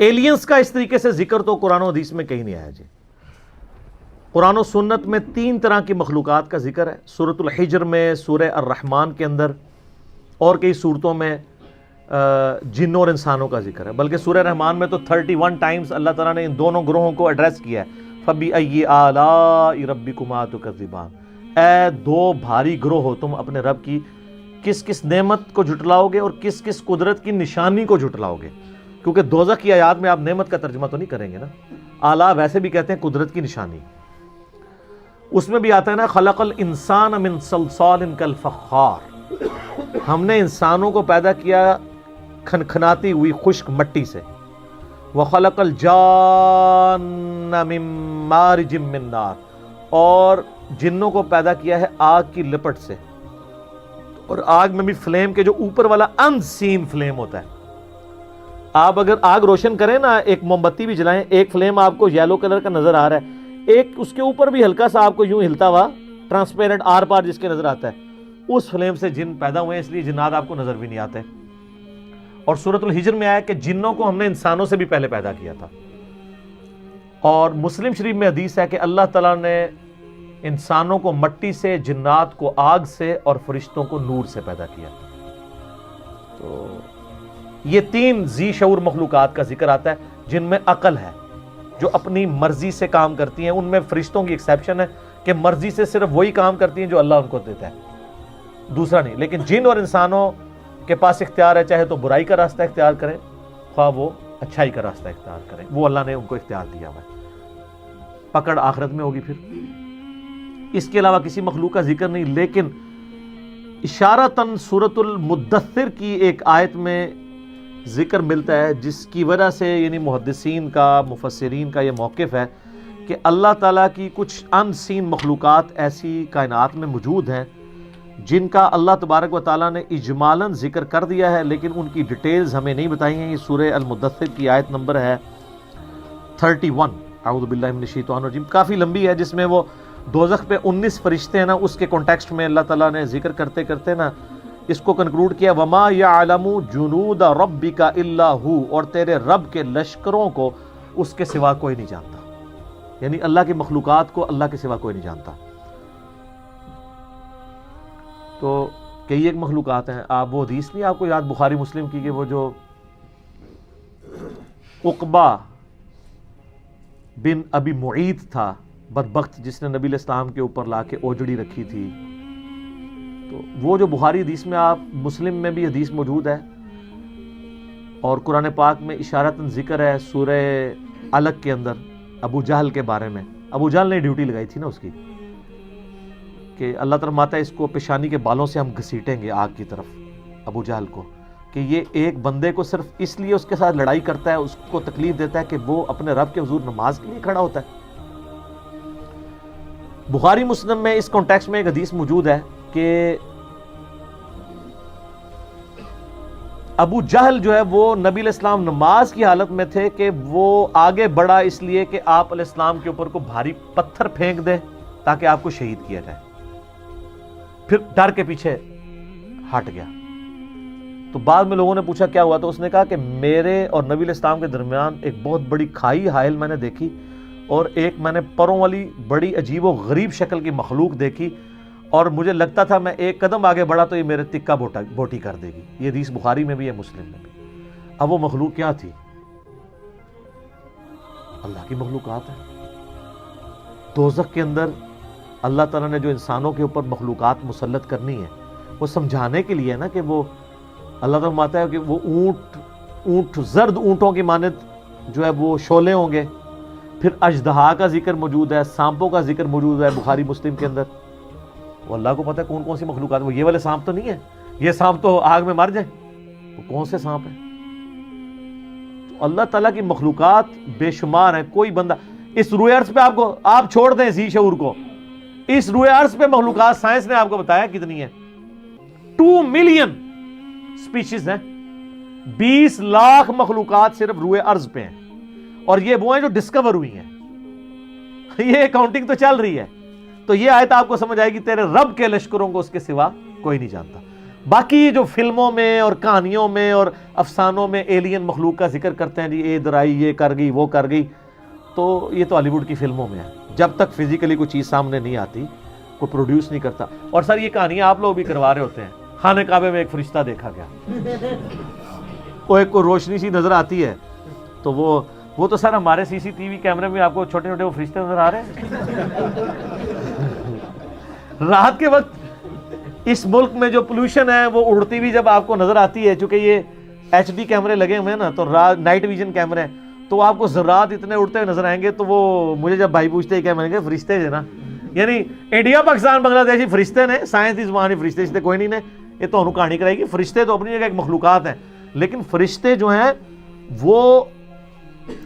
Aliens کا اس طریقے سے ذکر تو قرآن و حدیث میں کہیں نہیں آیا جی. قرآن و سنت میں 3 طرح کی مخلوقات کا ذکر ہے. سورۃ الحجر میں، سورہ الرحمن کے اندر، اور کئی صورتوں میں جنوں اور انسانوں کا ذکر ہے. بلکہ سورہ رحمان میں تو 31 ٹائمز اللہ تعالیٰ نے ان دونوں گروہوں کو ایڈریس کیا ہے. فَبِأَيِّ آلَاءِ رَبِّكُمَا تُكَذِّبَانِ، اے 2 بھاری گروہ ہو، تم اپنے رب کی کس کس نعمت کو جھٹلاؤ گے اور کس کس قدرت کی نشانی کو جھٹلاؤ گے. کیونکہ دوزخ کی آیات میں آپ نعمت کا ترجمہ تو نہیں کریں گے نا. آلہ ویسے بھی کہتے ہیں قدرت کی نشانی. اس میں بھی آتا ہے نا خلق الانسان من صلصال کالفخار، ہم نے انسانوں کو پیدا کیا کھنکھناتی ہوئی خشک مٹی سے. وخلق الجان من مارج من نار، اور جنوں کو پیدا کیا ہے آگ کی لپٹ سے. اور آگ میں بھی فلیم کے جو اوپر والا ان سین فلیم ہوتا ہے. آپ اگر آگ روشن کریں نا، ایک موم بتی بھی جلائیں، ایک فلیم آپ کو یلو کلر کا نظر آ رہا ہے، ایک اس کے اوپر بھی ہلکا سا آپ کو یوں ہلتا ہوا ٹرانسپیرنٹ آر پار جس کے نظر آتا ہے، اس فلیم سے جن پیدا ہوئے ہیں، اس لیے جنات آپ کو نظر بھی نہیں آتے. اور سورۃ الحجر میں آیا کہ جنوں کو ہم نے انسانوں سے بھی پہلے پیدا کیا تھا. اور مسلم شریف میں حدیث ہے کہ اللہ تعالیٰ نے انسانوں کو مٹی سے، جنات کو آگ سے، اور فرشتوں کو نور سے پیدا کیا. تو یہ 3 ذی شعور مخلوقات کا ذکر آتا ہے جن میں عقل ہے، جو اپنی مرضی سے کام کرتی ہیں. ان میں فرشتوں کی ایکسیپشن ہے کہ مرضی سے صرف وہی کام کرتی ہیں جو اللہ ان کو دیتا ہے، دوسرا نہیں. لیکن جن اور انسانوں کے پاس اختیار ہے، چاہے تو برائی کا راستہ اختیار کریں، خواہ وہ اچھائی کا راستہ اختیار کریں، وہ اللہ نے ان کو اختیار دیا ہوا ہے. پکڑ آخرت میں ہوگی. پھر اس کے علاوہ کسی مخلوق کا ذکر نہیں. لیکن اشارتاً سورۃ المدثر کی ایک آیت میں ذکر ملتا ہے، جس کی وجہ سے یعنی محدثین کا، مفسرین کا یہ موقف ہے کہ اللہ تعالیٰ کی کچھ ان سین مخلوقات ایسی کائنات میں موجود ہیں جن کا اللہ تبارک و تعالیٰ نے اجمالاً ذکر کر دیا ہے، لیکن ان کی ڈیٹیلز ہمیں نہیں بتائی ہیں. یہ سورہ المدثر کی آیت نمبر ہے 31، اعوذ باللہ من الشیطان الرجیم. کافی لمبی ہے، جس میں وہ دوزخ پہ 19 فرشتے ہیں نا، اس کے کانٹیکسٹ میں اللہ تعالیٰ نے ذکر کرتے کرتے نا اس کو کنکلوڈ کیا، وَمَا يَعْلَمُ جُنُودَ رَبِّكَ إِلَّا هُوَ، اور تیرے رب کے لشکروں کو اس کے سوا کوئی نہیں جانتا. یعنی اللہ کی مخلوقات کو اللہ کے سوا کوئی نہیں جانتا. تو کئی ایک مخلوقات ہیں. آپ وہ حدیث نہیں آپ کو یاد بخاری مسلم کی کہ وہ جو عقبہ بن ابی معیط تھا بدبخت، جس نے نبی علیہ السلام کے اوپر لا کے اوجڑی رکھی تھی، تو وہ جو بخاری حدیث میں، آپ مسلم میں بھی حدیث موجود ہے، اور قرآن پاک میں اشارتاً ذکر ہے سورہ علق کے اندر ابو جہل کے بارے میں. ابو جہل نے ڈیوٹی لگائی تھی نا اس کی کہ اللہ تعالیٰ فرماتا ہے اس کو پیشانی کے بالوں سے ہم گھسیٹیں گے آگ کی طرف، ابو جہل کو، کہ یہ ایک بندے کو صرف اس لیے اس کے ساتھ لڑائی کرتا ہے، اس کو تکلیف دیتا ہے کہ وہ اپنے رب کے حضور نماز کے لیے کھڑا ہوتا ہے. بخاری مسلم میں اس کانٹیکسٹ میں ایک حدیث موجود ہے کہ ابو جہل جو ہے وہ نبی علیہ السلام نماز کی حالت میں تھے کہ وہ آگے بڑھا اس لیے کہ آپ علیہ السلام کے اوپر کو بھاری پتھر پھینک دے تاکہ آپ کو شہید کیا جائے. پھر ڈر کے پیچھے ہٹ گیا. تو بعد میں لوگوں نے پوچھا کیا ہوا، تو اس نے کہا کہ میرے اور نبی علیہ السلام کے درمیان ایک بہت بڑی کھائی حائل میں نے دیکھی، اور ایک میں نے پروں والی بڑی عجیب و غریب شکل کی مخلوق دیکھی، اور مجھے لگتا تھا میں ایک قدم آگے بڑھا تو یہ میرے تکہ بوٹی کر دے گی. یہ حدیث بخاری میں بھی ہے، مسلم میں بھی. اب وہ مخلوق کیا تھی؟ اللہ کی مخلوقات ہیں. دوزخ کے اندر اللہ تعالیٰ نے جو انسانوں کے اوپر مخلوقات مسلط کرنی ہے، وہ سمجھانے کے لیے نا کہ وہ اللہ تعالیٰ فرماتا ہے کہ وہ اونٹ زرد اونٹوں کی مانند جو ہے وہ شعلے ہوں گے. پھر اژدہا کا ذکر موجود ہے، سانپوں کا ذکر موجود ہے بخاری مسلم کے اندر. وہ اللہ کو پتہ ہے کون کون سی مخلوقات. وہ یہ والے سانپ تو نہیں ہے، یہ سانپ تو آگ میں مر جائیں. وہ کون سے سانپ ہیں؟ تو اللہ تعالیٰ کی مخلوقات بے شمار ہیں. کوئی بندہ اس روئے ارض پہ آپ چھوڑ دیں ذی شعور کو، اس روئے ارض پہ مخلوقات سائنس نے آپ کو بتایا کتنی ہیں. 2 ملین سپیشیز ہیں، 20 لاکھ مخلوقات صرف روئے ارض پہ ہیں، اور یہ وہ ہیں جو ڈسکور ہوئی ہیں. یہ کاؤنٹنگ تو چل رہی ہے. تو یہ آیت آپ کو سمجھ آئے گی تیرے رب کے لشکروں کو اس کے سوا کوئی نہیں جانتا. باقی جو فلموں میں اور کہانیوں میں اور افسانوں میں ایلین مخلوق کا ذکر کرتے ہیں، جی اے ادھر آئی، یہ کر گئی، وہ کر گئی، تو یہ تو ہالی ووڈ کی فلموں میں ہے. جب تک فزیکلی کوئی چیز سامنے نہیں آتی کوئی پروڈیوس نہیں کرتا. اور سر یہ کہانیاں آپ لوگ بھی کروا رہے ہوتے ہیں. خانہ کعبے میں ایک فرشتہ دیکھا گیا، وہ ایک کو روشنی سی نظر آتی ہے، تو وہ تو سر ہمارے سی سی ٹی وی کیمرے میں آپ کو چھوٹے چھوٹے وہ فرشتے نظر آ رہے ہیں. رات کے وقت اس ملک میں جو پولوشن ہے وہ اڑتی بھی جب آپ کو نظر آتی ہے، چونکہ یہ ایچ ڈی کیمرے لگے ہوئے ہیں نا، تو نائٹ ویژن کیمرے ہیں، تو آپ کو ذرات اتنے اڑتے ہوئے نظر آئیں گے. تو وہ مجھے جب بھائی پوچھتے ہیں کہ میں نے کہا فرشتے جو نا، یعنی انڈیا پاکستان بنگلہ دیش ہی فرشتے نے، سائنس دی زبان ہی فرشتے سے کوئی نہیں نے. یہ تو انہوں کہانی کرائے گی. فرشتے تو اپنی جگہ ایک مخلوقات ہیں، لیکن فرشتے جو ہیں وہ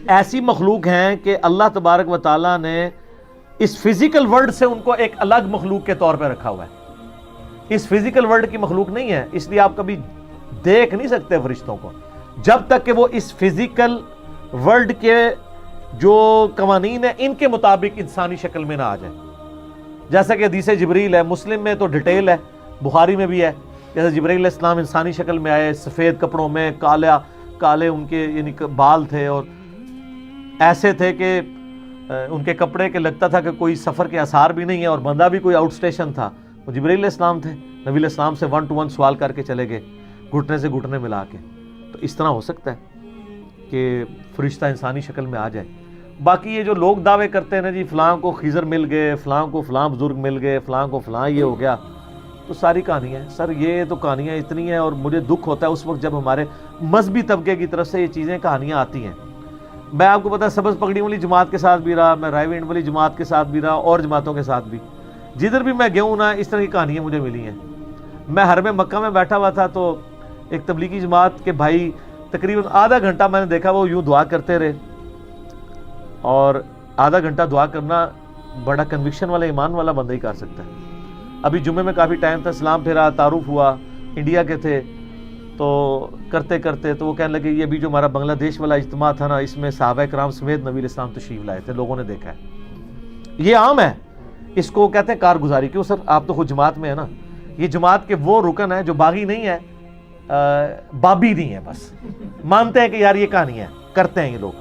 ایسی مخلوق ہیں کہ اللہ تبارک و تعالیٰ نے اس فزیکل ورلڈ سے ان کو ایک الگ مخلوق کے طور پہ رکھا ہوا ہے. اس فزیکل ورلڈ کی مخلوق نہیں ہے، اس لیے آپ کبھی دیکھ نہیں سکتے فرشتوں کو جب تک کہ وہ اس فزیکل ورلڈ کے جو قوانین ہیں ان کے مطابق انسانی شکل میں نہ آ جائے. جیسا کہ حدیث جبریل ہے، مسلم میں تو ڈیٹیل ہے، بخاری میں بھی ہے. جیسے جبریل علیہ السلام انسانی شکل میں آئے، سفید کپڑوں میں، کالے ان کے یعنی بال تھے، اور ایسے تھے کہ ان کے کپڑے کے لگتا تھا کہ کوئی سفر کے آثار بھی نہیں ہے، اور بندہ بھی کوئی آؤٹ اسٹیشن تھا. وہ جبریل علیہ السلام تھے. نبی علیہ السلام سے 1 to 1 سوال کر کے چلے گئے، گھٹنے سے گھٹنے ملا کے. تو اس طرح ہو سکتا ہے کہ فرشتہ انسانی شکل میں آ جائے. باقی یہ جو لوگ دعوے کرتے ہیں نا جی فلاں کو خضر مل گئے، فلاں کو فلاں بزرگ مل گئے، فلاں کو فلاں یہ ہو گیا، تو ساری کہانیاں ہیں سر. یہ تو کہانیاں اتنی ہیں، اور مجھے دکھ ہوتا ہے اس وقت جب ہمارے مذہبی طبقے کی طرف سے یہ چیزیں کہانیاں آتی ہیں. میں آپ کو پتا ہے سبز پگڑی والی جماعت کے ساتھ بھی رہا، میں رائے وینڈ والی جماعت کے ساتھ بھی رہا، اور جماعتوں کے ساتھ بھی. جدھر بھی میں گیا ہوں نا اس طرح کی کہانیاں مجھے ملی ہیں. میں حرم مکہ میں بیٹھا ہوا تھا، تو ایک تبلیغی جماعت کے بھائی تقریباً آدھا گھنٹہ میں نے دیکھا وہ یوں دعا کرتے رہے. اور آدھا گھنٹہ دعا کرنا بڑا کنوکشن والا ایمان والا بندہ ہی کر سکتا ہے. ابھی جمعے میں کافی ٹائم تھا، سلام پھیرا، تعارف ہوا، انڈیا کے تھے. تو کرتے کرتے تو وہ کہنے لگے یہ بھی جو ہمارا بنگلہ دیش والا اجتماع تھا نا، اس میں صحابہ کرام سمیت نبی علیہ السلام تشریف لائے تھے، لوگوں نے دیکھا ہے. یہ عام ہے، اس کو کہتے ہیں کارگزاری. کیوں سر؟ آپ تو خود جماعت میں ہے نا. یہ جماعت کے وہ رکن ہے جو باغی نہیں ہے، بابی نہیں ہے، بس مانتے ہیں کہ یار یہ کہانی ہے، کرتے ہیں یہ لوگ.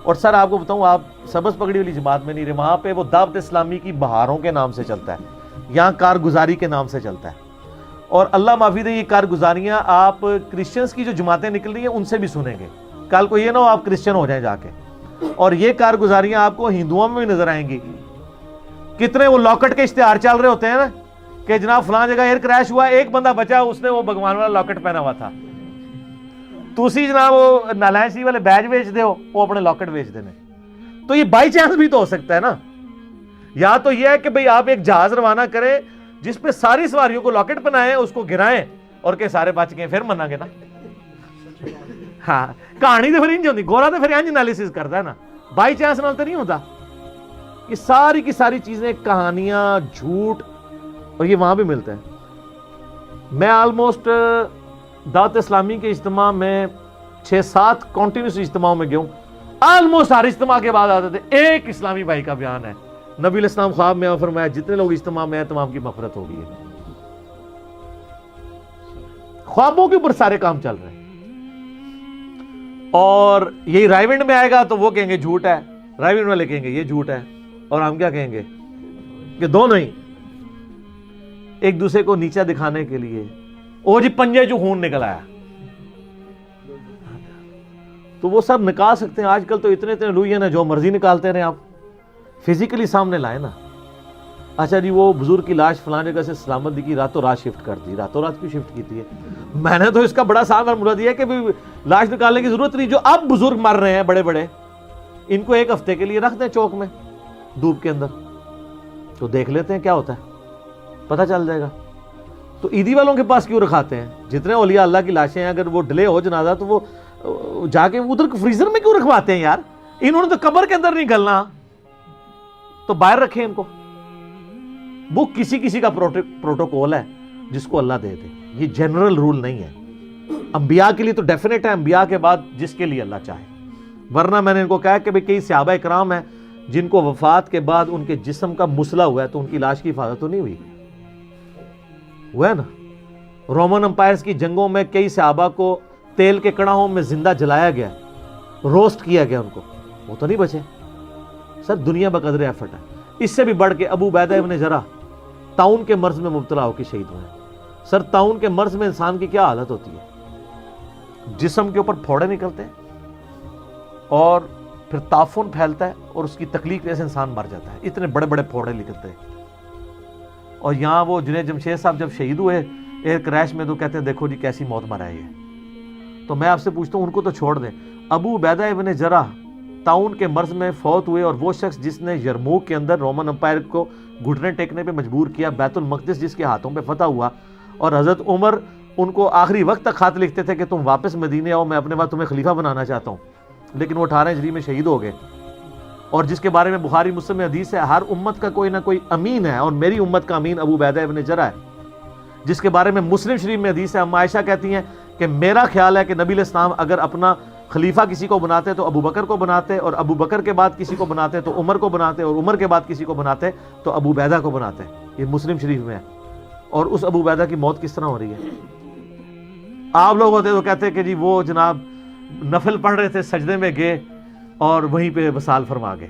اور سر آپ کو بتاؤں، آپ سبز پگڑی والی جماعت میں نہیں رہے، وہاں پہ وہ دعوت اسلامی کی بہاروں کے نام سے چلتا ہے، یہاں کارگزاری کے نام سے چلتا ہے. اور اللہ معافی دے، یہ کارگزاریاں آپ کرسچنز کی جو جماعتیں نکل رہی ہیں ان سے بھی سنیں گے. کل کو یہ نہ ہو آپ کرسچن ہو جائیں جا کے. اور یہ کارگزاریاں آپ کو ہندوؤں میں بھی نظر آئیں گی. کتنے وہ لاکٹ کے اشتہار چل رہے ہوتے ہیں نا کہ جناب فلاں جگہ ایئر کریش ہوا، ایک بندہ بچا، اس نے وہ بھگوان والا لاکٹ پہنا ہوا تھا. تسی جناب وہ نالائن سی والے بیج بیچ دے ہو، وہ اپنے لاکٹ بیچ دینے. تو یہ بائی چانس بھی تو ہو سکتا ہے نا. یا تو یہ ہے کہ بھئی آپ ایک جہاز روانہ کریں جس پہ ساری سواریوں کو لاکٹ پہنائیں، اس کو گرائیں، اور کہ سارے بچ گئے، پھر منہ گے نا. ہاں کہانی تو پھر انج ہوتی، گورا تو پھر انج انالیسس کرتا ہے نا، بائی چانس نال تو نہیں ہوتا. یہ ساری کی ساری چیزیں کہانیاں، جھوٹ، اور یہ وہاں بھی ملتا ہے. میں آلموسٹ دعوت اسلامی کے اجتماع میں 6-7 کنٹینیوس اجتماعوں میں گیا ہوں. آلموسٹ ہر اجتماع کے بعد آتے تھے ایک اسلامی بھائی کا بیان ہے، نبی علیہ السلام خواب میں فرمایا جتنے لوگ اجتماع میں ہیں تمام کی مغفرت ہو گئی ہے. خوابوں کے اوپر سارے کام چل رہے ہیں. اور یہی رائے ونڈ میں آئے گا تو وہ کہیں گے جھوٹ ہے، رائے ونڈ والے کہیں گے یہ جھوٹ ہے، اور ہم کیا کہیں گے کہ دونوں ہی ایک دوسرے کو نیچا دکھانے کے لیے. او جی پنجے جو خون نکل آیا، تو وہ سب نکال سکتے ہیں. آج کل تو اتنے لوئی ہیں نا، جو مرضی نکالتے رہے، آپ فزیکلی سامنے لائے نا. اچھا جی وہ بزرگ کی لاش فلاں جگہ سے سلامت دی کی، راتوں رات شفٹ کر دی. راتوں رات کیوں شفٹ کی ہے؟ میں نے تو اس کا بڑا صاف فارمولا دیا کہ لاش نکالنے کی ضرورت نہیں. جو اب بزرگ مر رہے ہیں بڑے بڑے، ان کو 1 ہفتے کے لیے رکھ دیں چوک میں دھوپ کے اندر، تو دیکھ لیتے ہیں کیا ہوتا ہے، پتہ چل جائے گا. تو عیدی والوں کے پاس کیوں رکھاتے ہیں؟ جتنے اولیاء اللہ کی لاشیں ہیں، اگر وہ ڈیلے ہو جنازہ تو وہ جا کے ادھر فریزر میں کیوں رکھواتے ہیں یار؟ انہوں نے تو قبر کے اندر نہیں گلنا، تو باہر رکھیں ان کو. وہ کسی کا پروٹوکول ہے جس کو اللہ دے دے، یہ جنرل رول نہیں ہے. انبیاء کے لیے تو ڈیفینیٹ ہے، انبیاء کے بعد جس کے لیے اللہ چاہے. ورنہ میں نے ان کو کہا کہ کئی صحابہ کرام ہیں جن کو وفات کے بعد ان کے جسم کا مسئلہ ہوا ہے، تو ان کی لاش کی حفاظت تو نہیں ہوئی، ہوا ہے نا. رومن امپائرز کی جنگوں میں کئی صحابہ کو تیل کے کڑاہوں میں زندہ جلایا گیا، روسٹ کیا گیا ان کو، وہ تو نہیں بچے۔ سر دنیا بقدر ایفرٹ ہے۔ اس سے بھی بڑھ کے ابو عبیدہ ابن جراح طاعون کے مرض میں مبتلا ہو کے شہید ہوئے ہیں۔ سر طاعون کے مرض میں انسان کی کیا حالت ہوتی ہے؟ جسم کے اوپر پھوڑے نکلتے ہیں اور پھر تعفن پھیلتا ہے اور اس کی تکلیف سے انسان مر جاتا ہے، اتنے بڑے بڑے پھوڑے نکلتے ہیں۔ اور یہاں وہ جنید جمشید صاحب جب شہید ہوئے ایئر کریش میں تو کہتے ہیں دیکھو جی کیسی موت مرا ہے یہ۔ تو میں آپ سے پوچھتا ہوں ان کو تو چھوڑ دیں، ابو عبیدہ ابن جراح طاعون کے مرض میں فوت ہوئے، اور وہ شخص جس نے یرموک کے اندر رومن امپائر کو گھٹنے ٹیکنے پہ مجبور کیا، بیت المقدس جس کے ہاتھوں پہ فتح ہوا، اور حضرت عمر ان کو آخری وقت تک خط لکھتے تھے کہ تم واپس مدینے آؤ، میں اپنے بعد تمہیں خلیفہ بنانا چاہتا ہوں، لیکن وہ 18 ہجری میں شہید ہو گئے، اور جس کے بارے میں بخاری مسلم میں حدیث ہے ہر امت کا کوئی نہ کوئی امین ہے، اور میری امت کا امین ابو عبیدہ ابن جراح ہے، جس کے بارے میں مسلم شریف میں حدیث ہے، ام عائشہ کہتی ہیں کہ میرا خیال ہے کہ نبی علیہ السلام اگر اپنا خلیفہ کسی کو بناتے تو ابو بکر کو بناتے، اور ابو بکر کے بعد کسی کو بناتے تو عمر کو بناتے، اور عمر کے بعد کسی کو بناتے تو ابو عبیدہ کو بناتے۔ یہ مسلم شریف میں ہے۔ اور اس ابو عبیدہ کی موت کس طرح ہو رہی ہے؟ آپ لوگ ہوتے تو کہتے کہ جی وہ جناب نفل پڑھ رہے تھے، سجدے میں گئے اور وہیں پہ وصال فرما گئے۔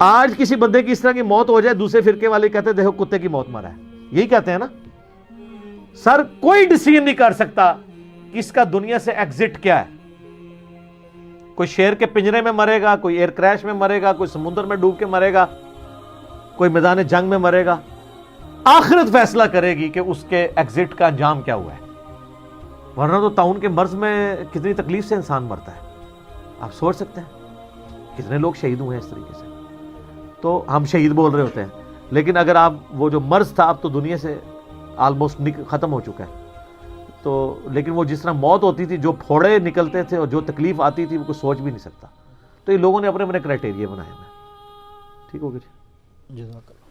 آج کسی بندے کی اس طرح کی موت ہو جائے، دوسرے فرقے والے کہتے دیکھو کتے کی موت مرا ہے، یہی کہتے ہیں نا۔ سر کوئی ڈیسیژن نہیں کر سکتا کہ اس کا دنیا سے ایگزٹ کیا ہے۔ کوئی شیر کے پنجرے میں مرے گا، کوئی ایئر کریش میں مرے گا، کوئی سمندر میں ڈوب کے مرے گا، کوئی میدان جنگ میں مرے گا۔ آخرت فیصلہ کرے گی کہ اس کے ایگزٹ کا انجام کیا ہوا ہے، ورنہ تو طاعون کے مرض میں کتنی تکلیف سے انسان مرتا ہے، آپ سوچ سکتے ہیں کتنے لوگ شہید ہوئے ہیں اس طریقے سے۔ تو ہم شہید بول رہے ہوتے ہیں، لیکن اگر آپ وہ جو مرض تھا اب تو دنیا سے آلموسٹ ختم ہو چکا ہے، تو لیکن وہ جس طرح موت ہوتی تھی، جو پھوڑے نکلتے تھے اور جو تکلیف آتی تھی وہ کوئی سوچ بھی نہیں سکتا۔ تو یہ لوگوں نے اپنے اپنے کرائٹیریا بنائے ہیں۔ ٹھیک ہو گیا جی، جزاک اللہ۔